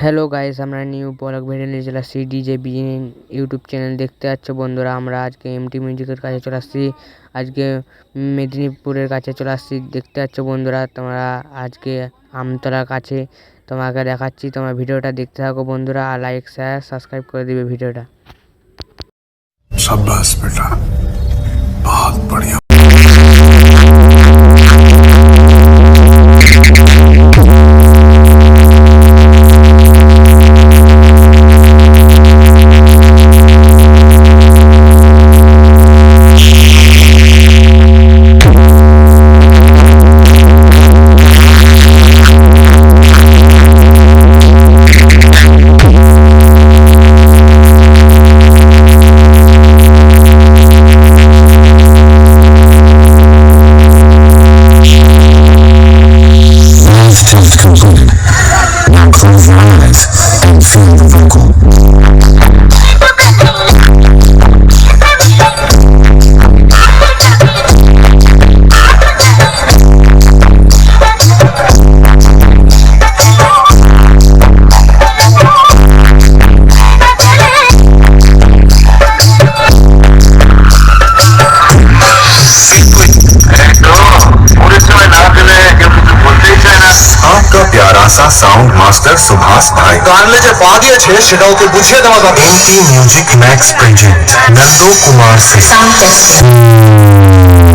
Hello guys, আমরা new blog video নিয়ে চলে আসছি ডিজে বিজিন ইউটিউব চ্যানেল। দেখতে পাচ্ছ বন্ধুরা, আমরা আজকে এমটি মিউজিকের কাছে চলে আসছি। আজকে মেদিনীপুরের কাছে চলে আসছি। দেখতে পাচ্ছ বন্ধুরা, তোমরা আজকে আমতলার কাছে তোমাকে দেখাচ্ছি। তোমরা ভিডিওটা দেখতে থাকো বন্ধুরা, আর লাইক শেয়ার সাবস্ক্রাইব করে দিবে ভিডিওটা। शाबाश बेटा, बहुत बढ़िया। Close your eyes and feel the vocal. आपका प्यारा सा साउंड मास्टर सुभाष भाई গানলে যে পা দিয়েছে সেটা ওকে বুঝিয়ে দেওয়া দরকার। एमटी म्यूजिक मैक्स प्रेजेंट नंदो कुमार से Sound testing.